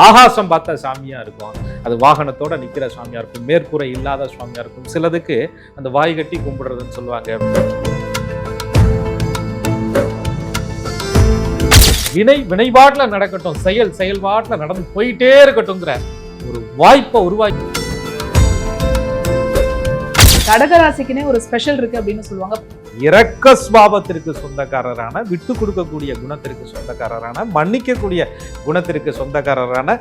ஆகாசம் பார்த்த சாமியா இருக்கும், அது வாகனத்தோட நிக்கிற சாமியா இருக்கும், மேற்கூரை இல்லாத சாமியா இருக்கும். சிலதுக்கு அந்த வாய் கட்டி கும்பிடுறதுன்னு சொல்லுவாங்க. வினைபாட்டுல நடக்கட்டும், செயல்பாட்டுல நடந்து போயிட்டே இருக்கட்டும்ங்கிற ஒரு வாய்ப்பை உருவாக்கி. கடகராசிக்குனே ஒரு ஸ்பெஷல் இருக்கு அப்படின்னு சொல்லுவாங்க. இரக்க சுபாவத்திற்கு சொந்தக்காரரான, விட்டு கொடுக்கக்கூடிய குணத்திற்கு சொந்தக்காரரான, மன்னிக்கக்கூடிய குணத்திற்கு சொந்தக்காரரான,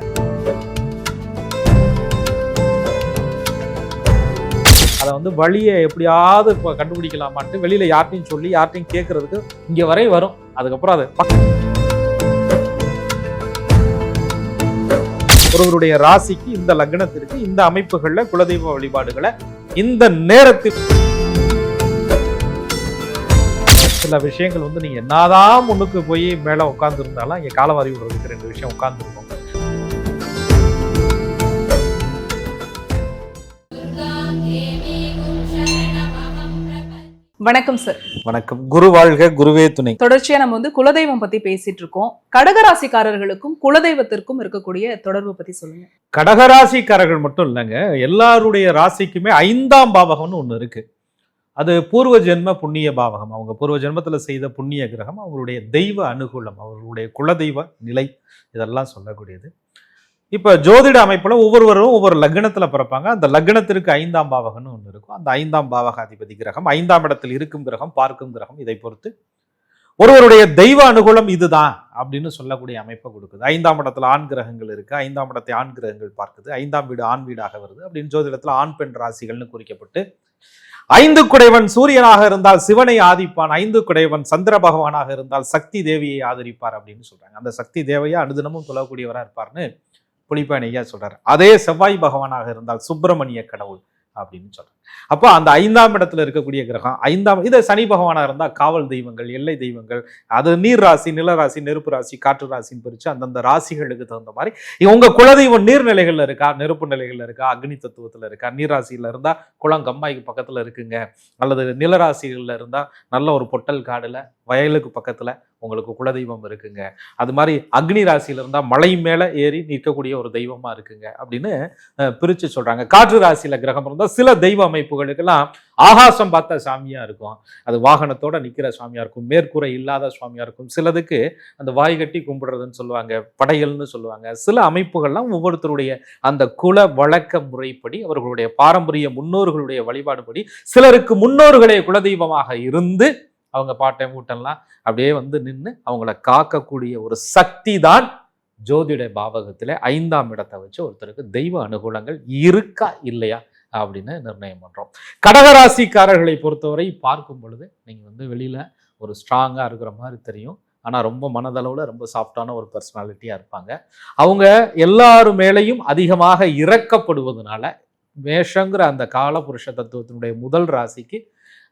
அதை வழியை எப்படியாவது கண்டுபிடிக்கலாமான்ட்டு வெளியில யார்ட்டையும் சொல்லி யார்ட்டையும் கேட்கறதுக்கு இங்க வரை வரும். அதுக்கப்புறம் அது ஒருவருடைய ராசிக்கு, இந்த லக்னத்திற்கு, இந்த அமைப்புகள்ல குலதெய்வ வழிபாடுகளை இந்த நேரத்தில் சில விஷயங்கள் நீங்க என்னதான் முன்னுக்கு போய் மேல உட்கார்ந்து இருந்தாலும் இங்க காலவாரி விடுறதுக்கு 2 விஷயம் உட்கார்ந்து இருக்கும். வணக்கம் சார். வணக்கம். குரு வாழ்க, குருவே துணை. தொடர்ச்சியா நம்ம குலதெய்வம் பத்தி பேசிட்டு இருக்கோம். கடகராசிக்காரர்களுக்கும் குலதெய்வத்திற்கும் இருக்கக்கூடிய தொடர்பு பத்தி சொல்லுங்க. கடகராசிக்காரர்கள் மட்டும் இல்லைங்க, எல்லாருடைய ராசிக்குமே 5ஆம் பாவகம்னு ஒண்ணு இருக்கு. அது பூர்வ ஜென்ம புண்ணிய பாவகம். அவங்க பூர்வ ஜென்மத்துல செய்த புண்ணிய கிரகம், அவங்களுடைய தெய்வ அனுகூலம், அவர்களுடைய குலதெய்வ நிலை, இதெல்லாம் சொல்லக்கூடியது. இப்ப ஜோதிட அமைப்புல ஒவ்வொருவரும் ஒவ்வொரு லக்னத்துல பிறப்பாங்க. அந்த லக்னத்திற்கு 5ஆம் பாவகம்னு ஒண்ணு இருக்கும். அந்த 5ஆம் பாவகாதிபதி கிரகம், 5ஆம் இடத்தில் இருக்கும் கிரகம், பார்க்கும் கிரகம், இதை பொறுத்து ஒருவருடைய தெய்வ அனுகூலம் இதுதான் அப்படின்னு சொல்லக்கூடிய அமைப்பை கொடுக்குது. 5ஆம் இடத்துல ஆண் கிரகங்கள் இருக்கு, 5ஆம் இடத்தை ஆண் கிரகங்கள் பார்க்குது, 5ஆம் வீடு ஆண் வீடாக வருது அப்படின்னு ஜோதிடத்துல ஆண் பெண் ராசிகள்னு குறிக்கப்பட்டு, 5 குடைவன் சூரியனாக இருந்தால் சிவனை ஆதிப்பான், 5 குடைவன் சந்திர பகவானாக இருந்தால் சக்தி தேவியை ஆதரிப்பார் அப்படின்னு சொல்றாங்க. அந்த சக்தி தேவையை அனுதினமும் சொல்லக்கூடியவரா இருப்பார்னு புலிப்பான் ஐயா சொல்றாரு. அதே செவ்வாய் பகவானாக இருந்தால் சுப்பிரமணிய கடவுள் அப்படின்னு சொல்றாங்க. அப்போ அந்த 5ஆம் இடத்துல இருக்கக்கூடிய கிரகம் 5ஆம், இது சனி பகவானா இருந்தா காவல் தெய்வங்கள், எல்லை தெய்வங்கள், அது நீர் ராசி, நிலராசி, நெருப்பு ராசி, காற்று ராசின்னு பிரிச்சு அந்தந்த ராசிகளுக்கு தகுந்த மாதிரி உங்க குலதெய்வம் நீர்நிலைகள்ல இருக்கா, நெருப்பு நிலைகள்ல இருக்கா, அக்னி தத்துவத்துல இருக்கா, நீர் ராசியில இருந்தா குளம் கம்மாய்க்கு பக்கத்துல இருக்குங்க, அல்லது நிலராசிகள்ல இருந்தா நல்ல ஒரு பொட்டல் காடுல வயலுக்கு பக்கத்துல உங்களுக்கு குலதெய்வம் இருக்குங்க, அது மாதிரி அக்னி ராசியில இருந்தா மலை மேல ஏறி நிற்கக்கூடிய ஒரு தெய்வமா இருக்குங்க அப்படின்னு பிரிச்சு சொல்றாங்க. காற்று ராசியில கிரகம் இருந்தா சில தெய்வ அமைப்புகளுக்கெல்லாம் ஆகாசம் பார்த்த சாமியா இருக்கும், அது வாகனத்தோட நிக்கிற சாமியா இருக்கும், மேற்கூரை இல்லாத சாமியா இருக்கும். சிலதுக்கு அந்த வாய் கட்டி கும்பிடுறதுன்னு சொல்லுவாங்க, படையல்னு சொல்லுவாங்க. சில அமைப்புகள்லாம் ஒவ்வொருத்தருடைய அந்த குல வழக்க முறைப்படி, அவர்களுடைய பாரம்பரிய முன்னோர்களுடைய வழிபாடுபடி, சிலருக்கு முன்னோர்களே குலதெய்வமாக இருந்து அவங்க பாட்டம் கூட்டம்லாம் அப்படியே நின்று அவங்கள காக்கக்கூடிய ஒரு சக்தி தான் ஜோதிட பாவகத்துல 5ஆம் இடத்தை வச்சு ஒருத்தருக்கு தெய்வ அனுகூலங்கள் இருக்கா இல்லையா அப்படின்னு நிர்ணயம் பண்றோம். கடகராசிக்காரர்களை பொறுத்தவரை பார்க்கும் பொழுது நீங்க வெளியில ஒரு ஸ்ட்ராங்கா இருக்கிற மாதிரி தெரியும், ஆனா ரொம்ப மனதளவுல ரொம்ப சாஃப்டான ஒரு பர்சனாலிட்டியா இருப்பாங்க. அவங்க எல்லாரு மேலையும் அதிகமாக இறக்கப்படுவதனால மேஷங்கிற அந்த காலபுருஷ தத்துவத்தினுடைய முதல் ராசிக்கு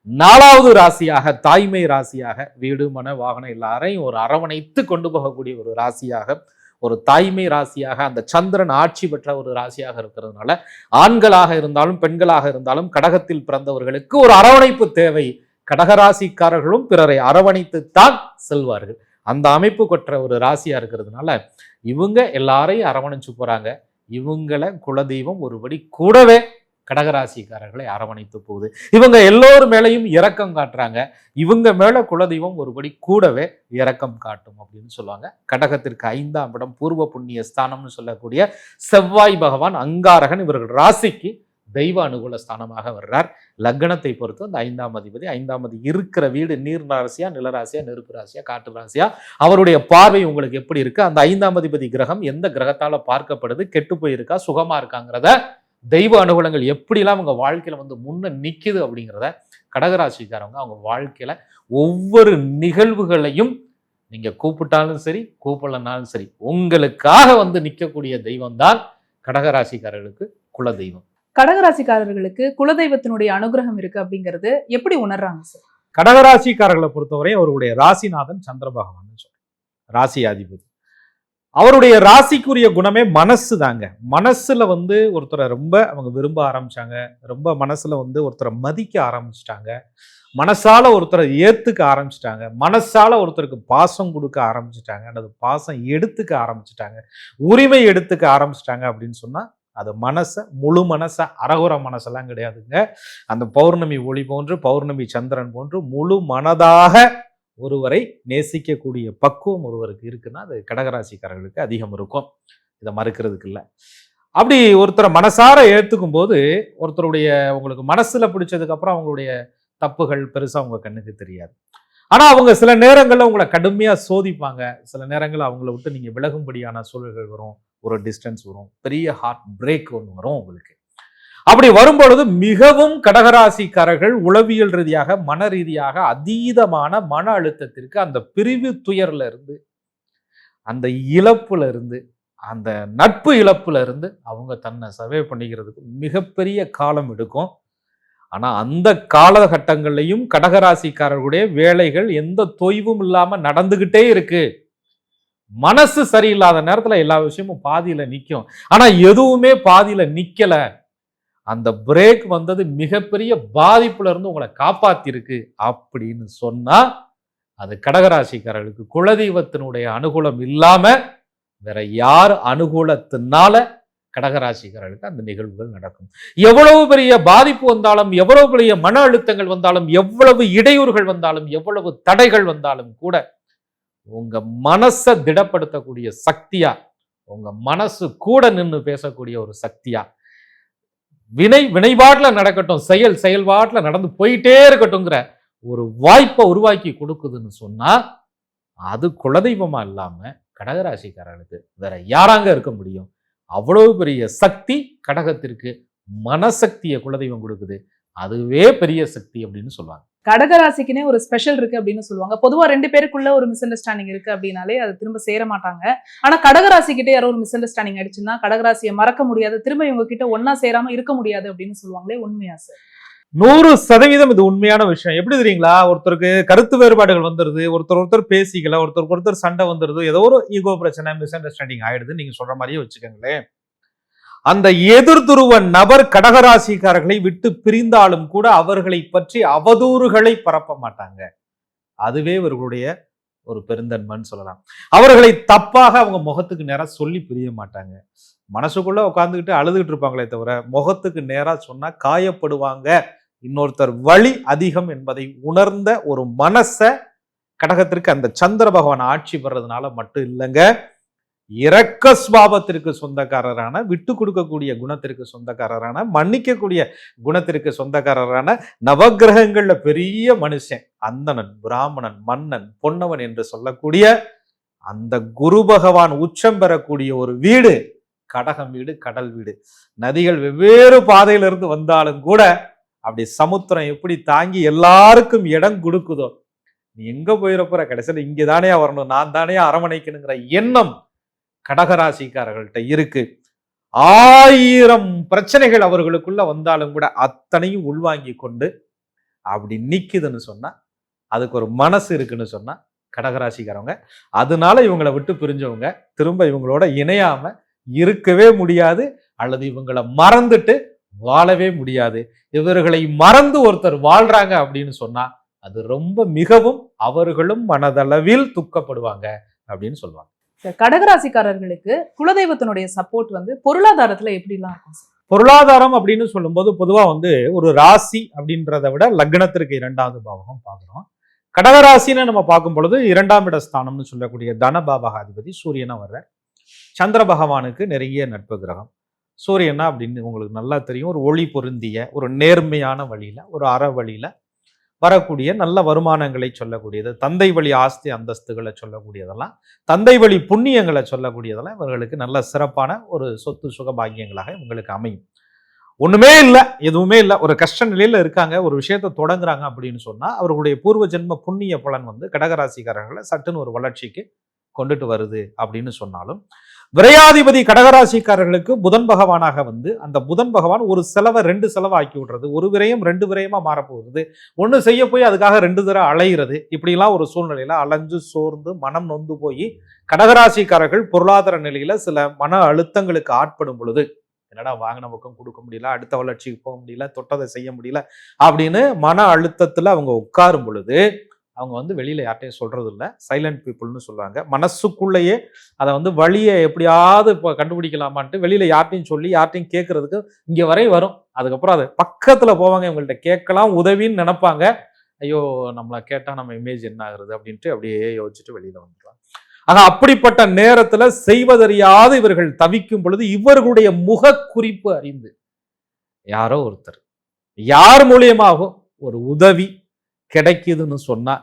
4வது ராசியாக, தாய்மை ராசியாக, வீடு மன வாகனம் எல்லாரையும் ஒரு அரவணைத்து கொண்டு போகக்கூடிய ஒரு ராசியாக, ஒரு தாய்மை ராசியாக, அந்த சந்திரன் ஆட்சி பெற்ற ஒரு ராசியாக இருக்கிறதுனால ஆண்களாக இருந்தாலும் பெண்களாக இருந்தாலும் கடகத்தில் பிறந்தவர்களுக்கு ஒரு அரவணைப்பு தேவை. கடகராசிக்காரர்களும் பிறரை அரவணைத்துத்தான் செல்வார்கள். அந்த அமைப்பு கொற்ற ஒரு ராசியா இருக்கிறதுனால இவங்க எல்லாரையும் அரவணைச்சு போறாங்க. இவங்களை குலதெய்வம் ஒருபடி கூடவே கடகராசிக்காரர்களை அரவணைத்து போகுது. இவங்க எல்லோரும் மேலையும் இரக்கம் காட்டுறாங்க, இவங்க மேல குலதெய்வம் ஒருபடி கூடவே இரக்கம் காட்டும் அப்படின்னு சொல்லுவாங்க. கடகத்திற்கு 5ஆம் இடம் பூர்வ புண்ணிய ஸ்தானம்னு சொல்லக்கூடிய செவ்வாய் பகவான் அங்காரகன் இவர்கள் ராசிக்கு தெய்வ அனுகூல ஸ்தானமாக வர்றார். லக்னத்தை பொறுத்து அந்த 5ஆம் அதிபதி, 5ஆம் அதிபதி இருக்கிற வீடு நீர் ராசியா, நிலராசியா, நெருப்பு ராசியா, காற்று ராசியா, அவருடைய பார்வை உங்களுக்கு எப்படி இருக்கு, அந்த 5ஆம் அதிபதி கிரகம் எந்த கிரகத்தால பார்க்கப்படுது, கெட்டு போயிருக்கா, சுகமா இருக்காங்கிறத, தெய்வ அனுகூலங்கள் எப்படிலாம் அவங்க வாழ்க்கையில முன்ன நிக்குது அப்படிங்கிறத கடகராசிக்காரவங்க அவங்க வாழ்க்கையில ஒவ்வொரு நிகழ்வுகளையும் நீங்க கூப்பிட்டாலும் சரி கூப்பிடலனாலும் சரி உங்களுக்காக நிக்கக்கூடிய தெய்வம் தான் கடகராசிக்காரர்களுக்கு குல தெய்வம். கடகராசிக்காரர்களுக்கு குலதெய்வத்தினுடைய அனுகிரகம் இருக்கு அப்படிங்கிறது எப்படி உணர்றாங்க சார்? கடகராசிக்காரர்களை பொறுத்தவரை அவருடைய ராசிநாதன் சந்திர பகவான் சொல்றேன், ராசி அதிபதி. அவருடைய ராசிக்குரிய குணமே மனசு தாங்க. மனசுல ஒருத்தரை ரொம்ப அவங்க விரும்ப ஆரம்பிச்சாங்க, ரொம்ப மனசுல ஒருத்தரை மதிக்க ஆரம்பிச்சிட்டாங்க, மனசால ஒருத்தரை ஏத்துக்க ஆரம்பிச்சிட்டாங்க, மனசால ஒருத்தருக்கு பாசம் கொடுக்க ஆரம்பிச்சிட்டாங்க, அல்லது பாசம் எடுத்துக்க ஆரம்பிச்சிட்டாங்க, உரிமை எடுத்துக்க ஆரம்பிச்சிட்டாங்க அப்படின்னு சொன்னா அது முழு மனச அரகுர மனசெல்லாம் கிடையாதுங்க. அந்த பௌர்ணமி ஒளி போன்று, பௌர்ணமி சந்திரன் போன்று முழு மனதாக ஒருவரை நேசிக்கக்கூடிய பக்குவம் ஒருவருக்கு இருக்குன்னா அது கடகராசிக்காரர்களுக்கு அதிகம் இருக்கும். இதை மறுக்கிறதுக்கு இல்லை. அப்படி ஒருத்தரை மனசார ஏத்துக்கும் போது ஒருத்தருடைய உங்களுக்கு மனசுல பிடிச்சதுக்கு அப்புறம் அவங்களுடைய தப்புகள் பெருசா உங்க கண்ணுக்கு தெரியாது. ஆனா அவங்க சில நேரங்கள்ல உங்களை கடுமையா சோதிப்பாங்க. சில நேரங்கள்ல அவங்கள விட்டு நீங்க விலகும்படியான சூழல்கள் வரும், ஒரு டிஸ்டன்ஸ் வரும், பெரிய ஹார்ட் பிரேக் ஒன்று வரும் உங்களுக்கு. அப்படி வரும்பொழுது மிகவும் கடகராசிக்காரர்கள் உளவியல் ரீதியாக மன ரீதியாக அதீதமான மன அழுத்தத்திற்கு, அந்த பிரிவு துயர்ல இருந்து, அந்த இழப்புல இருந்து, அந்த நட்பு இழப்புல இருந்து அவங்க தன்னை சர்வே பண்ணிக்கிறதுக்கு மிகப்பெரிய காலம் எடுக்கும். ஆனா அந்த காலகட்டங்கள்லையும் கடகராசிக்காரர்களுடைய வேலைகள் எந்த தொய்வும் இல்லாம நடந்துகிட்டே இருக்கு. மனசு சரியில்லாத நேரத்துல எல்லா விஷயமும் பாதியில நிற்கும். ஆனா எதுவுமே பாதியில நிக்கல. அந்த பிரேக் வந்தது மிகப்பெரிய பாதிப்புல இருந்து உங்களை காப்பாத்திருக்கு அப்படின்னு சொன்னா அது கடகராசிக்காரர்களுக்கு குலதெய்வத்தினுடைய அனுகூலம் இல்லாம வேற யார் அனுகூலத்தினால கடகராசிக்காரர்களுக்கு அந்த நிகழ்வுகள் நடக்கும். எவ்வளவு பெரிய பாதிப்பு வந்தாலும், எவ்வளவு பெரிய மன அழுத்தங்கள் வந்தாலும், எவ்வளவு இடையூறுகள் வந்தாலும், எவ்வளவு தடைகள் வந்தாலும் கூட உங்க மனசை திடப்படுத்தக்கூடிய சக்தியா, உங்க மனசு கூட நின்று பேசக்கூடிய ஒரு சக்தியா, வினைபாட்டுல நடக்கட்டும், செயல்பாட்டுல நடந்து போயிட்டே இருக்கட்டும்ங்கிற ஒரு வாய்ப்பை உருவாக்கி கொடுக்குதுன்னு சொன்னா அது குலதெய்வமா இல்லாம கடகராசிக்காரர்களுக்கு வேற யாராங்க இருக்க முடியும்? அவ்வளவு பெரிய சக்தி கடகத்திற்கு மனசக்தியை குலதெய்வம் கொடுக்குது. அதுவே பெரிய சக்தி அப்படின்னு சொல்லுவாங்க. கடகராசிக்குனே ஒரு ஸ்பெஷல் இருக்கு அப்படின்னு சொல்லுவாங்க. பொதுவா 2 பேருக்குள்ள ஒரு மிஸ் அண்டர்ஸ்டாண்டிங் இருக்கு அப்படின்னாலே அது திரும்ப சேர மாட்டாங்க. ஆனா கடகராசி கிட்ட யாரோ ஒரு மிஸ் அண்டர்ஸ்டாண்டிங் ஆயிடுச்சுன்னா கடகராசியை மறக்க முடியாது, திரும்ப இவங்க கிட்ட ஒன்னா சேராம இருக்க முடியாது அப்படின்னு சொல்லுவாங்களே, உண்மையா சார்? 100% இது உண்மையான விஷயம். எப்படி தெரியுங்களா, ஒருத்தருக்கு கருத்து வேறுபாடுகள் வந்துருது, ஒருத்தர் பேசிக்கல, ஒருத்தர் சண்டை வந்துருது, ஏதோ ஒரு ஈகோ பிரச்சனை, மிஸ் அண்டர்ஸ்டாண்டிங் ஆயிடுது, நீங்க சொல்ற மாதிரியே வச்சுக்கோங்களேன். அந்த எதிர்துருவ நபர் கடகராசிக்காரர்களை விட்டு பிரிந்தாலும் கூட அவர்களை பற்றி அவதூறுகளை பரப்ப மாட்டாங்க. அதுவே இவர்களுடைய ஒரு பெருந்தன்மைன்னு சொல்லலாம். அவர்களை தப்பாக அவங்க முகத்துக்கு நேரா சொல்லி பிரிய மாட்டாங்க. மனசுக்குள்ள உட்காந்துக்கிட்டு அழுதுகிட்டு இருப்பாங்களே தவிர முகத்துக்கு நேரா சொன்னா காயப்படுவாங்க. இன்னொருத்தர் வலி அதிகம் என்பதை உணர்ந்த ஒரு மனச கடகத்திற்கு அந்த சந்திர பகவான் ஆட்சி பெறதுனால மட்டும் இல்லைங்க, இரக்க சுபாவத்திற்கு சொந்தக்காரரான, விட்டு கொடுக்கக்கூடிய குணத்திற்கு சொந்தக்காரரான, மன்னிக்கக்கூடிய குணத்திற்கு சொந்தக்காரரான, நவகிரகங்கள்ல பெரிய மனுஷன், அந்தணன், பிராமணன், மன்னன், பொன்னவன் என்று சொல்லக்கூடிய அந்த குரு பகவான் உச்சம் பெறக்கூடிய ஒரு வீடு கடகம் வீடு, கடல் வீடு. நதிகள் வெவ்வேறு பாதையிலிருந்து வந்தாலும் கூட அப்படி சமுத்திரம் எப்படி தாங்கி எல்லாருக்கும் இடம் கொடுக்குதோ, நீ எங்க போயிடப்போற, கடைசியில் இங்கதானே வரணும், நான் தானே அரவணைக்கணுங்கிற எண்ணம் கடகராசிக்காரர்கள்ட்ட இருக்கு. 1000 பிரச்சனைகள் அவர்களுக்குள்ள வந்தாலும் கூட அத்தனையும் உள்வாங்கி கொண்டு அப்படி நிக்குதுன்னு சொன்னா அதுக்கு ஒரு மனசு இருக்குன்னு சொன்னா கடகராசிக்காரவங்க. அதனால இவங்களை விட்டு பிரிஞ்சவங்க திரும்ப இவங்களோட இணையாம இருக்கவே முடியாது, அல்லது இவங்களை மறந்துட்டு வாழவே முடியாது. இவர்களை மறந்து ஒருத்தர் வாழ்றாங்க அப்படின்னு சொன்னா அது ரொம்ப மிகவும் அவர்களும் மனதளவில் துக்கப்படுவாங்க அப்படின்னு சொல்லுவாங்க. கடகராசிக்காரர்களுக்கு குலதெய்வத்தினுடைய சப்போர்ட் பொருளாதாரத்துல எப்படி எல்லாம் இருக்கும்? பொருளாதாரம் அப்படின்னு சொல்லும்போது பொதுவா ஒரு ராசி அப்படின்றத விட லக்னத்திற்கு 2வது பாவகம் பார்க்கிறோம். கடகராசின்னு நம்ம பார்க்கும் பொழுது 2ஆம் இட ஸ்தானம்னு சொல்லக்கூடிய தனபாவகாதிபதி சூரியனா வர்ற, சந்திர பகவானுக்கு நிறைய நட்பு கிரகம். சூரியனா அப்படின்னு உங்களுக்கு நல்லா தெரியும், ஒரு ஒளி பொருந்திய, ஒரு நேர்மையான வழியில, ஒரு அற வழியில வரக்கூடிய நல்ல வருமானங்களை சொல்லக்கூடியது, தந்தை வழி ஆஸ்தி அந்தஸ்துகளை சொல்லக்கூடியதெல்லாம், தந்தை வழி புண்ணியங்களை சொல்லக்கூடியதெல்லாம் இவர்களுக்கு நல்ல சிறப்பான ஒரு சொத்து சுகபாகியங்களாக இவங்களுக்கு அமையும். ஒண்ணுமே இல்லை, எதுவுமே இல்லை, ஒரு கஷ்ட நிலையில இருக்காங்க, ஒரு விஷயத்தை தொடங்குறாங்க அப்படின்னு சொன்னா அவர்களுடைய பூர்வ ஜென்ம புண்ணிய பலன் கடகராசிக்காரர்களை சட்டுன்னு ஒரு வளர்ச்சிக்கு கொண்டுட்டு வருது அப்படின்னு சொன்னாலும், விரையாதிபதி கடகராசிக்காரர்களுக்கு புதன் பகவானாக அந்த புதன் பகவான் ஒரு செலவை 2 செலவை ஆக்கி விடுறது, ஒரு விரயம் 2 விரயமா மாறப்போகிறது, ஒண்ணு செய்ய போய் அதுக்காக 2 தடவை அலைகிறது. இப்படிலாம் ஒரு சூழ்நிலையில அலைஞ்சு சோர்ந்து மனம் நொந்து போய் கடகராசிக்காரர்கள் பொருளாதார நிலையில சில மன அழுத்தங்களுக்கு ஆட்படும் பொழுது என்னடா வாங்கின பக்கம் கொடுக்க முடியல, அடுத்த வளர்ச்சிக்கு போக முடியல, தொட்டதை செய்ய முடியல அப்படின்னு மன அழுத்தத்துல அவங்க உட்காரும் பொழுது அவங்க வந்து வெளியில யார்ட்டையும் சொல்றது இல்லை, சைலண்ட் பீப்புள்னு சொல்லுவாங்க. மனசுக்குள்ளேயே அதை வந்து வழியை எப்படியாவது இப்போ கண்டுபிடிக்கலாமான்ட்டு வெளியில யார்ட்டையும் சொல்லி யார்ட்டையும் கேட்கறதுக்கு இங்க வரை வரும். அதுக்கப்புறம் அது பக்கத்துல போவாங்க, இவங்கள்ட்ட கேட்கலாம் உதவின்னு நினைப்பாங்க. ஐயோ நம்மளை கேட்டா நம்ம இமேஜ் என்ன ஆகுறது அப்படின்ட்டு அப்படியே யோசிச்சுட்டு வெளியில வந்துடலாம். ஆக அப்படிப்பட்ட நேரத்துல செய்வதறியாது இவர்கள் தவிக்கும் பொழுது இவர்களுடைய முக குறிப்பு அறிந்து யாரோ ஒருத்தர் யார் மூலியமாகவும் ஒரு உதவி கிடைக்குதுன்னு சொன்னா,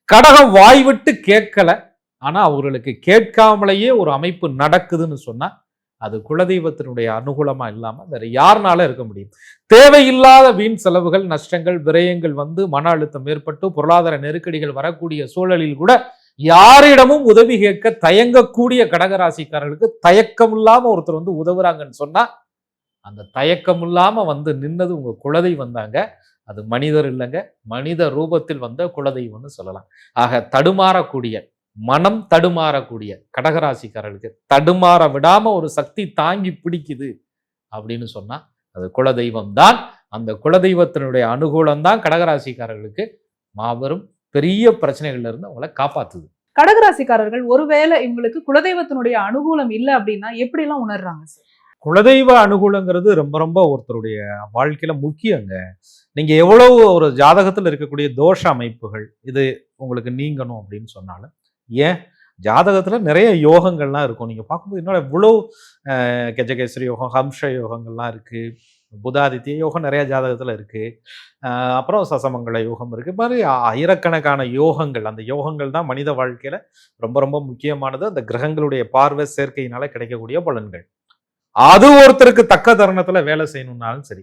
கடகம் வாய் விட்டு கேட்கல ஆனா அவர்களுக்கு கேட்காமலேயே ஒரு அமைப்பு நடக்குதுன்னு சொன்னா அது குலதெய்வத்தினுடைய அனுகூலமா இல்லாம வேற யாருனால இருக்க முடியும்? தேவையில்லாத வீண் செலவுகள், நஷ்டங்கள், விரயங்கள் வந்து மன அழுத்தம் ஏற்பட்டு பொருளாதார நெருக்கடிகள் வரக்கூடிய சூழலில் கூட யாரிடமும் உதவி கேட்க தயங்கக்கூடிய கடகராசிக்காரர்களுக்கு தயக்கம் இல்லாம ஒருத்தர் வந்து உதவுறாங்கன்னு சொன்னா அந்த தயக்கம் இல்லாம வந்து நின்னது உங்க குலதெய்வம் வந்தாங்க. அது மனிதர் இல்லைங்க, மனித ரூபத்தில் வந்த குலதெய்வம்னு சொல்லலாம். ஆக தடுமாறக்கூடிய, மனம் தடுமாறக்கூடிய கடகராசிக்காரர்களுக்கு தடுமாற விடாம ஒரு சக்தி தாங்கி பிடிக்குது அப்படின்னு சொன்னா அது குலதெய்வம் தான். அந்த குலதெய்வத்தினுடைய அனுகூலம் தான் கடகராசிக்காரர்களுக்கு மாபெரும் பெரிய பிரச்சனைகள்ல இருந்து அவங்களை காப்பாத்துது. கடகராசிக்காரர்கள் ஒருவேளை இவங்களுக்கு குலதெய்வத்தினுடைய அனுகூலம் இல்லை அப்படின்னா எப்படி எல்லாம் உணர்றாங்க சார்? குலதெய்வ அனுகூலங்கிறது ரொம்ப ரொம்ப ஒருத்தருடைய வாழ்க்கையில முக்கியங்க. நீங்க எவ்வளவு ஒரு ஜாதகத்தில் இருக்கக்கூடிய தோஷ அமைப்புகள் இது உங்களுக்கு நீங்கணும் அப்படின்னு சொன்னாலும், ஏன் ஜாதகத்துல நிறைய யோகங்கள்லாம் இருக்கும். நீங்க பார்க்கும்போது என்னோட இவ்வளவு கெஜகேசரி யோகம், ஹம்ச யோகங்கள்லாம் இருக்கு, புதாதித்ய யோகம் நிறைய ஜாதகத்துல இருக்கு, அப்புறம் சசமங்கல யோகம் இருக்கு. இது மாதிரி ஆயிரக்கணக்கான யோகங்கள். அந்த யோகங்கள் தான் மனித வாழ்க்கையில ரொம்ப ரொம்ப முக்கியமானது. அந்த கிரகங்களுடைய பார்வை சேர்க்கையினால கிடைக்கக்கூடிய பலன்கள். அது ஒருத்தருக்கு தக்க தருணத்துல வேலை செய்யணும்னாலும் சரி,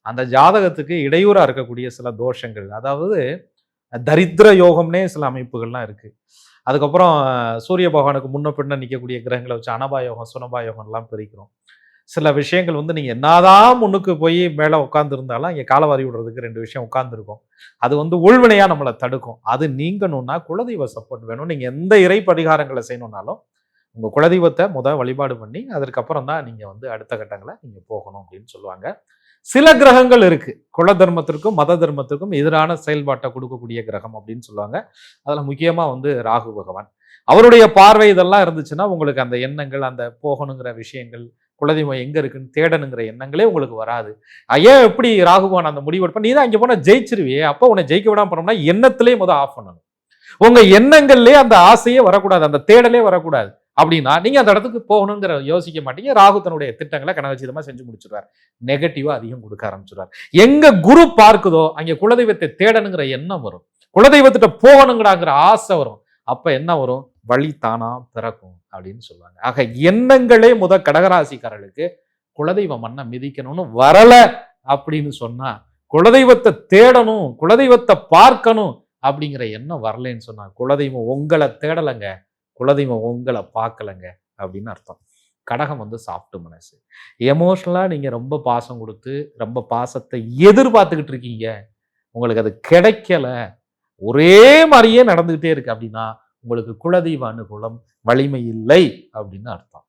அந்த ஜாதகத்துக்கு இடையூறா இருக்கக்கூடிய சில தோஷங்கள், அதாவது தரித்திர யோகம்னே சில அமைப்புகள்லாம் இருக்கு. அதுக்கப்புறம் சூரிய பகவானுக்கு முன்ன பின்ன நிற்கக்கூடிய கிரகங்களை வச்சு அனபா யோகம், சுனபா யோகம்லாம் பிரிக்கிறோம். சில விஷயங்கள் வந்து நீங்க என்னதான் முன்னுக்கு போய் மேல உட்கார்ந்து இருந்தாலும் இங்க காலவாரி விடுறதுக்கு 2 விஷயம் உட்கார்ந்துருக்கும். அது வந்து உள்வினையா நம்மளை தடுக்கும். அது நீங்கணும்னா குலதெய்வ சப்போர்ட் வேணும். நீங்க எந்த இறை பரிகாரங்களை செய்யணும்னாலும் உங்க குலதெய்வத்தை வழிபாடு பண்ணி அதற்கப்புறம் தான் நீங்க வந்து அடுத்த கட்டங்களை நீங்க போகணும் அப்படின்னு சொல்லுவாங்க. சில கிரகங்கள் இருக்கு குல தர்மத்திற்கும் மத தர்மத்திற்கும் எதிரான செயல்பாட்டை கொடுக்கக்கூடிய கிரகம் அப்படின்னு சொல்லுவாங்க. அதுல முக்கியமா வந்து ராகு பகவான், அவருடைய பார்வை இதெல்லாம் இருந்துச்சுன்னா உங்களுக்கு அந்த எண்ணங்கள், அந்த போகணுங்கிற விஷயங்கள், குலதெய்வம் எங்க இருக்குன்னு தேடணுங்கிற எண்ணங்களே உங்களுக்கு வராது. ஏன் எப்படி ராகுபவன் அந்த முடிவெடுப்ப, நீ தான் இங்க போனா ஜெயிச்சிருவியே, அப்போ உன்னை ஜெயிக்க விடாம பண்ணோம்னா எண்ணத்திலே ஆஃப் பண்ணணும். உங்க எண்ணங்கள்லயே அந்த ஆசையே வரக்கூடாது, அந்த தேடலே வரக்கூடாது. அப்படின்னா நீங்க அந்த இடத்துக்கு போகணுங்கிற யோசிக்க மாட்டீங்க. ராகு தன்னுடைய திட்டங்களை கனகச்சிதமா செஞ்சு முடிச்சிருவார். நெகட்டிவா அதிகம் கொடுக்க ஆரம்பிச்சிருவார். எங்க குரு பார்க்குதோ அங்க குலதெய்வத்தை தேடணுங்கிற எண்ணம் வரும், குலதெய்வத்திட்ட போகணுங்கிறாங்கிற ஆசை வரும். அப்ப என்ன வரும்? வழி தானா பிறக்கும் அப்படின்னு சொல்லுவாங்க. ஆக எண்ணங்களே கடகராசிக்காரர்களுக்கு குலதெய்வ மண்ணை மிதிக்கணும்னு வரல அப்படின்னு சொன்னா, குலதெய்வத்தை தேடணும், குலதெய்வத்தை பார்க்கணும் அப்படிங்கிற எண்ணம் வரலன்னு சொன்னா குலதெய்வம் உங்களை தேடலைங்க, குலதெய்வம் உங்களை பார்க்கலங்க அப்படின்னு அர்த்தம். கடகம் வந்து சாஃப்ட் மனசு. எமோஷனலா நீங்க ரொம்ப பாசம் கொடுத்து ரொம்ப பாசத்தை எதிர்பார்த்துக்கிட்டு இருக்கீங்க, உங்களுக்கு அது கிடைக்கல, ஒரே மாதிரியே நடந்துகிட்டே இருக்கு அப்படின்னா உங்களுக்கு குலதெய்வ அனுகூலம் வலிமை இல்லை அப்படின்னு அர்த்தம்.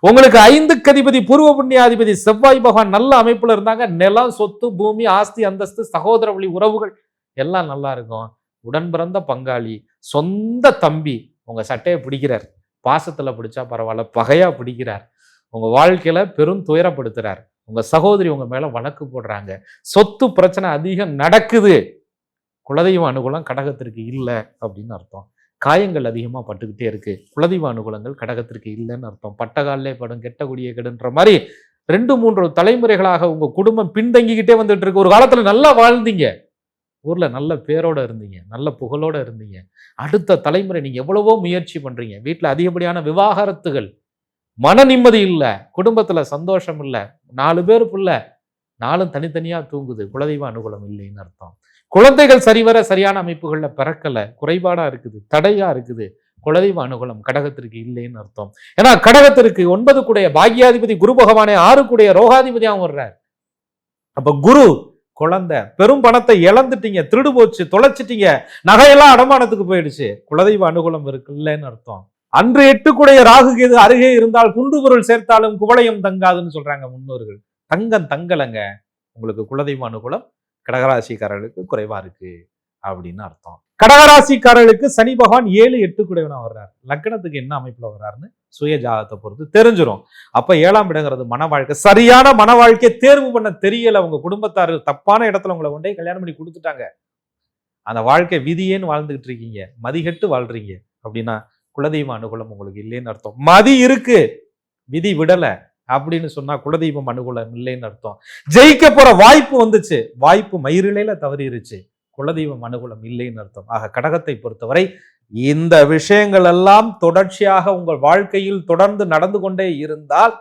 உங்களுக்கு 5க்கு அதிபதி பூர்வ புண்ணியாதிபதி செவ்வாய் பகவான் நல்ல அமைப்புல இருந்தாங்க, நிலம், சொத்து, பூமி, ஆஸ்தி, அந்தஸ்து, சகோதர வழி உறவுகள் எல்லாம் நல்லா இருக்கும். உடன் பிறந்த பங்காளி, சொந்த தம்பி உங்க சட்டையை பிடிக்கிறார், பாசத்துல பிடிச்சா பரவாயில்ல, பகையா பிடிக்கிறார், உங்க வாழ்க்கையில பெரும் துயரப்படுத்துறார், உங்க சகோதரி உங்க மேல வழக்கு போடுறாங்க, சொத்து பிரச்சனை அதிகம் நடக்குது, குலதெய்வ அனுகூலம் கடகத்திற்கு இல்லை அப்படின்னு அர்த்தம். காயங்கள் அதிகமா பட்டுக்கிட்டே இருக்கு, குலதெய்வ அனுகூலங்கள் கடகத்திற்கு இல்லைன்னு அர்த்தம். பட்டகாலே படும் கெட்ட குடியே கெடுன்ற மாதிரி 2-3 தலைமுறைகளாக உங்க குடும்பம் பின்தங்கிக்கிட்டே வந்துட்டு இருக்கு. ஒரு காலத்துல நல்லா வாழ்ந்தீங்க, ஊர்ல நல்ல பேரோட இருந்தீங்க, நல்ல புகழோட இருந்தீங்க. அடுத்த தலைமுறை நீங்க எவ்வளவோ முயற்சி பண்றீங்க, வீட்டுல அதிகப்படியான விவாகரத்துகள், மன நிம்மதி இல்ல, குடும்பத்துல சந்தோஷம் இல்ல, 4 பேர் புள்ள 4 தனித்தனியா தூங்குது, குலதெய்வ அனுகூலம் இல்லைன்னு அர்த்தம். குழந்தைகள் சரிவர சரியான அமைப்புகள்ல பிறக்கல, குறைபாடா இருக்குது, தடையா இருக்குது, குலதெய்வ அனுகூலம் கடகத்திற்கு இல்லைன்னு அர்த்தம். ஏன்னா கடகத்திற்கு 9 கூடைய பாக்யாதிபதி குரு பகவானே 6 கூடைய ரோகாதிபதியாகவும் வர்றார். அப்ப குரு குழந்தை, பெரும் பணத்தை இழந்துட்டீங்க, திருடு போச்சு, தொலைச்சிட்டீங்க, நகையெல்லாம் அடமானத்துக்கு போயிடுச்சு, குலதெய்வ அனுகூலம் இருக்கு இல்லைன்னு அர்த்தம். அன்று 8 ராகு கேது அருகே இருந்தால் குன்று பொருள் சேர்த்தாலும் குவளையம் தங்காதுன்னு சொல்றாங்க முன்னோர்கள். தங்கம் தங்கலங்க, உங்களுக்கு குலதெய்வ அனுகூலம் கடகராசிக்காரர்களுக்கு குறைவா இருக்கு அப்படின்னு அர்த்தம். கடகராசிக்காரர்களுக்கு சனி பகவான் 7-8 வர்றாரு. லக்னத்துக்கு என்ன அமைப்புல வர்றாருன்னு சுய ஜாதகத்தை பொறுத்து தெரிஞ்சிடும். அப்ப 7ஆம் இடங்கிறது மன வாழ்க்கை. சரியான மன வாழ்க்கையை தேர்வு பண்ண தெரியல. உங்க குடும்பத்தாரு தப்பான இடத்துல உங்களை கொண்டே கல்யாணம் பண்ணி கொடுத்துட்டாங்க. அந்த வாழ்க்கை விதியேன்னு வாழ்ந்துகிட்டு இருக்கீங்க, மதிகட்டு வாழ்றீங்க அப்படின்னா குலதெய்வ அனுகூலம் உங்களுக்கு இல்லைன்னு அர்த்தம். மதி இருக்கு, விதி விடல அப்படின்னு சொன்னா குலதெய்வம் அனுகூலம் இல்லைன்னு அர்த்தம். ஜெயிக்க போற வாய்ப்பு வந்துச்சு, வாய்ப்பு மயிரிழையில தவறிருச்சு, குலதெய்வம் அனுகூலம் இல்லைன்னு அர்த்தம். ஆக கடகத்தை பொறுத்தவரை இந்த விஷயங்கள் எல்லாம் தொடர்ச்சியாக உங்கள் வாழ்க்கையில் தொடர்ந்து நடந்து கொண்டே இருந்தால்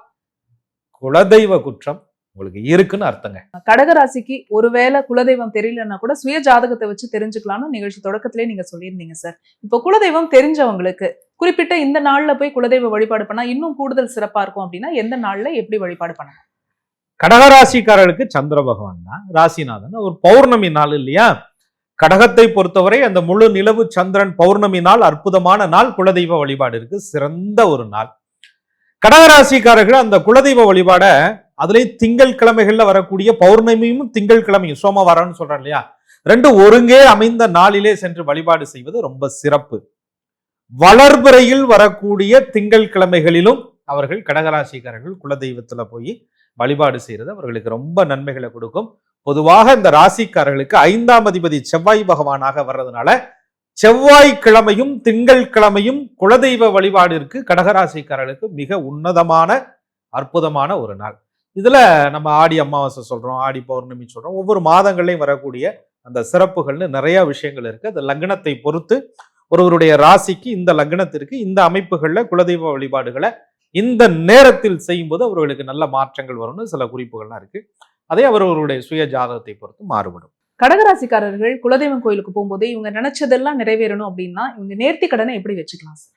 குலதெய்வ குற்றம் உங்களுக்கு இருக்குன்னு அர்த்தங்க. கடகராசிக்கு ஒருவேளை குலதெய்வம் தெரியலன்னா கூட சுய ஜாதகத்தை வச்சு தெரிஞ்சுக்கலாம்னு நிகழ்ச்சி தொடக்கத்திலே நீங்க சொல்லியிருந்தீங்க சார். இப்போ குலதெய்வம் தெரிஞ்சவங்களுக்கு குறிப்பிட்ட இந்த நாள்ல போய் குலதெய்வ வழிபாடு பண்ணா இன்னும் கூடுதல் சிறப்பா இருக்கும் அப்படின்னா எந்த நாள்ல எப்படி வழிபாடு பண்ணலாம்? கடகராசிக்காரர்களுக்கு சந்திர பகவான் தான் ராசிநாதன். ஒரு பௌர்ணமி நாள் இல்லையா? கடகத்தை பொறுத்தவரை அந்த முழு நிலவு சந்திரன் பௌர்ணமி நாள் அற்புதமான நாள். குலதெய்வ வழிபாடு இருக்கு, சிறந்த ஒரு நாள். கடகராசிக்காரர்கள் அந்த குலதெய்வ வழிபாட அதுலயும் திங்கள் கிழமைகள்ல வரக்கூடிய பௌர்ணமியும் திங்கள் கிழமையும் சோமவாரம்னு சொல்றேன் இல்லையா, ரெண்டு ஒருங்கே அமைந்த நாளிலே சென்று வழிபாடு செய்வது ரொம்ப சிறப்பு. வளர்பிறையில் வரக்கூடிய திங்கள் கிழமைகளிலும் அவர்கள் கடகராசிக்காரர்கள் குலதெய்வத்துல போய் வழிபாடு செய்யறது அவர்களுக்கு ரொம்ப நன்மைகளை கொடுக்கும். பொதுவாக இந்த ராசிக்காரர்களுக்கு 5ஆம் அதிபதி செவ்வாய் பகவானாக வர்றதுனால செவ்வாய்க்கிழமையும் திங்கள் கிழமையும் குலதெய்வ வழிபாடிற்கு கடகராசிக்காரர்களுக்கு மிக உன்னதமான அற்புதமான ஒரு நாள். இதுல நம்ம ஆடி அமாவாசை சொல்றோம், ஆடி பௌர்ணமி சொல்றோம், ஒவ்வொரு மாதங்களையும் வரக்கூடிய அந்த சிறப்புகள்னு நிறைய விஷயங்கள் இருக்கு. அந்த லக்னத்தை பொறுத்து ஒருவருடைய ராசிக்கு இந்த லக்னத்திற்கு இந்த அமைப்புகள்ல குலதெய்வ வழிபாடுகளை இந்த நேரத்தில் செய்யும்போது அவர்களுக்கு நல்ல மாற்றங்கள் வரும்னு சில குறிப்புகள்லாம் இருக்கு. அதே அவர்களுடைய சுய ஜாதகத்தை பொறுத்து மாறுபடும். கடகராசிக்காரர்கள் குலதெய்வம் கோயிலுக்கு போகும்போதே இவங்க நினைச்சதெல்லாம் நிறைவேறணும் அப்படின்னா இவங்க நேர்த்தி கடனை எப்படி வச்சுக்கலாம் சார்?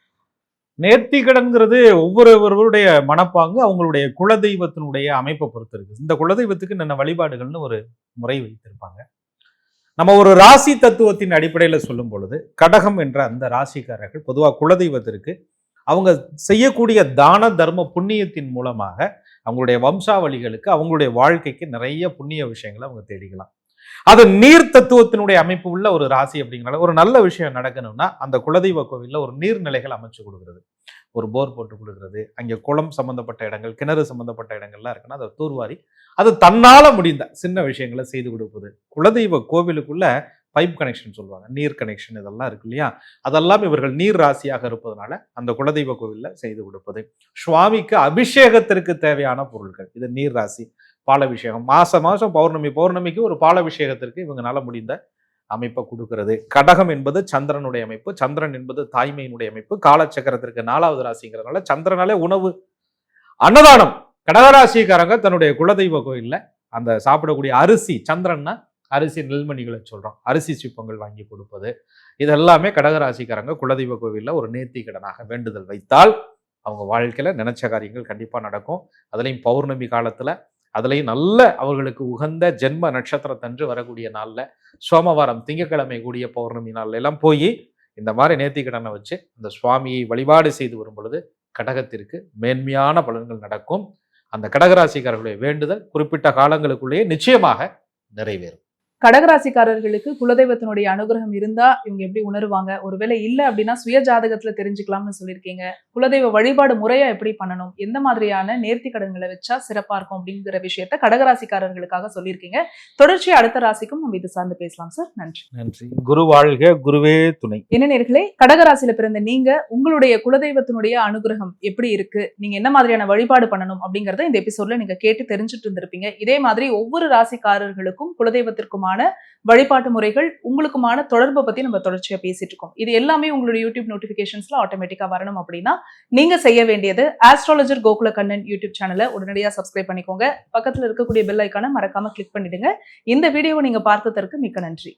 நேர்த்தி கடன்கிறது ஒவ்வொருவருடைய மனப்பாங்கு அவங்களுடைய குலதெய்வத்தினுடைய அமைப்பை பொறுத்து இருக்கு. இந்த குலதெய்வத்துக்கு என்ன வழிபாடுகள்னு ஒரு முறை வைத்திருப்பாங்க. நம்ம ஒரு ராசி தத்துவத்தின் அடிப்படையில சொல்லும் பொழுது கடகம் என்ற அந்த ராசிக்காரர்கள் பொதுவாக குலதெய்வத்திற்கு அவங்க செய்யக்கூடிய தான தர்ம புண்ணியத்தின் மூலமாக அவங்களுடைய வம்சாவளிகளுக்கு அவங்களுடைய வாழ்க்கைக்கு நிறைய புண்ணிய விஷயங்களை அவங்க தேடிக்கலாம். அது நீர் தத்துவத்தினுடைய அமைப்பு உள்ள ஒரு ராசி அப்படிங்கிறனால ஒரு நல்ல விஷயம் நடக்கணும்னா அந்த குலதெய்வ கோவில்ல ஒரு நீர்நிலைகள் அமைச்சு கொடுக்குறது, ஒரு போர் போட்டு கொடுக்குறது, அங்கே குளம் சம்பந்தப்பட்ட இடங்கள் கிணறு சம்பந்தப்பட்ட இடங்கள்லாம் இருக்குன்னா அதை தூர்வாரி அது தன்னால முடிந்த சின்ன விஷயங்களை செய்து கொடுப்பது. குலதெய்வ கோவிலுக்குள்ள பைப் கனெக்ஷன் சொல்லுவாங்க, நீர் கனெக்ஷன் இதெல்லாம் இருக்கு இல்லையா, அதெல்லாம் இவர்கள் நீர் ராசியாக இருப்பதனால அந்த குலதெய்வ கோவில்ல செய்து கொடுப்பது. சுவாமிக்கு அபிஷேகத்திற்கு தேவையான பொருட்கள், இது நீர் ராசி, பாலாபிஷேகம் மாசம் பௌர்ணமிக்கு ஒரு பாலாபிஷேகத்திற்கு இவங்களால முடிந்த அமைப்பை கொடுக்கிறது. கடகம் என்பது சந்திரனுடைய அமைப்பு, சந்திரன் என்பது தாய்மையினுடைய அமைப்பு, காலச்சக்கரத்திற்கு 4வது ராசிங்கிறதுனால சந்திரனாலே உணவு அன்னதானம். கடகராசிக்காரங்க தன்னுடைய குலதெய்வ கோயில்ல அந்த சாப்பிடக்கூடிய அரிசி, சந்திரன்னா அரிசி நெல்மணிகளை சொல்றோம், அரிசி சிப்பங்கள் வாங்கி கொடுப்பது, இதெல்லாமே கடகராசிக்காரங்க குலதெய்வ கோவில்ல ஒரு நேர்த்தி கடனாக வேண்டுதல் வைத்தால் அவங்க வாழ்க்கையில நினைச்ச காரியங்கள் கண்டிப்பா நடக்கும். அதுலயும் பௌர்ணமி காலத்துல, அதுலயும் நல்ல அவர்களுக்கு உகந்த ஜென்ம நட்சத்திரத்தன்று வரக்கூடிய நாள்ல, சோமவாரம் திங்கட்கிழமை கூடிய பௌர்ணமி நாள்ல எல்லாம் போய் இந்த மாதிரி நேர்த்தி கடனை வச்சு அந்த சுவாமியை வழிபாடு செய்து வரும் பொழுது கடகத்திற்கு மேன்மையான பலன்கள் நடக்கும். அந்த கடகராசிக்காரர்களுடைய வேண்டுதல் குறிப்பிட்ட காலங்களுக்குள்ளேயே நிச்சயமாக நிறைவேறும். கடகராசிக்காரர்களுக்கு குலதெய்வத்தினுடைய அனுகிரகம் இருந்தா இவங்க எப்படி உணருவாங்க? ஒருவேளை இல்ல அப்படின்னா சுய ஜாதகத்துல தெரிஞ்சுக்கலாம்னு சொல்லியிருக்கீங்க. குலதெய்வ வழிபாடு முறையா எப்படி பண்ணணும், எந்த மாதிரியான நேர்த்தி கடன்களை வச்சா சிறப்பா இருக்கும் அப்படிங்கிற விஷயத்த கடகராசிக்காரர்களுக்காக சொல்லியிருக்கீங்க. தொடர்ச்சியா அடுத்த ராசிக்கும் நம்ம இது சார்ந்து பேசலாம் சார். நன்றி. நன்றி. குரு வாழ்க, குருவே துணை. என்ன நேயர்களே, கடகராசியில பிறந்த நீங்க உங்களுடைய குலதெய்வத்தினுடைய அனுகிரகம் எப்படி இருக்கு, நீங்க என்ன மாதிரியான வழிபாடு பண்ணணும் அப்படிங்கறத இந்த எபிசோட்ல நீங்க கேட்டு தெரிஞ்சுட்டு இருந்திருப்பீங்க. இதே மாதிரி ஒவ்வொரு ராசிக்காரர்களுக்கும் குலதெய்வத்திற்குமான வழிபாட்டு முறைகள் உங்களுக்குமான தொடர்பை பத்தி நம்ம தொடர்ச்சியா பேசிட்டு இருக்கோம். இது எல்லாமே உங்களுடைய யூடியூப் நோட்டிபிகேஷன்ஸ்ல ஆட்டோமேட்டிக்கா வரணும் அப்படின்னா நீங்க செய்ய வேண்டியது ஆஸ்ட்ராலஜர் கோகுல கண்ணன் யூடியூப் சேனலை உடனடியா சப்ஸ்கிரைப் பண்ணிக்கோங்க. பக்கத்துல இருக்கக்கூடிய பெல் ஐக்கானை மறக்காம கிளிக் பண்ணிடுங்க. இந்த வீடியோவை நீங்க பார்த்ததற்கு மிக்க நன்றி.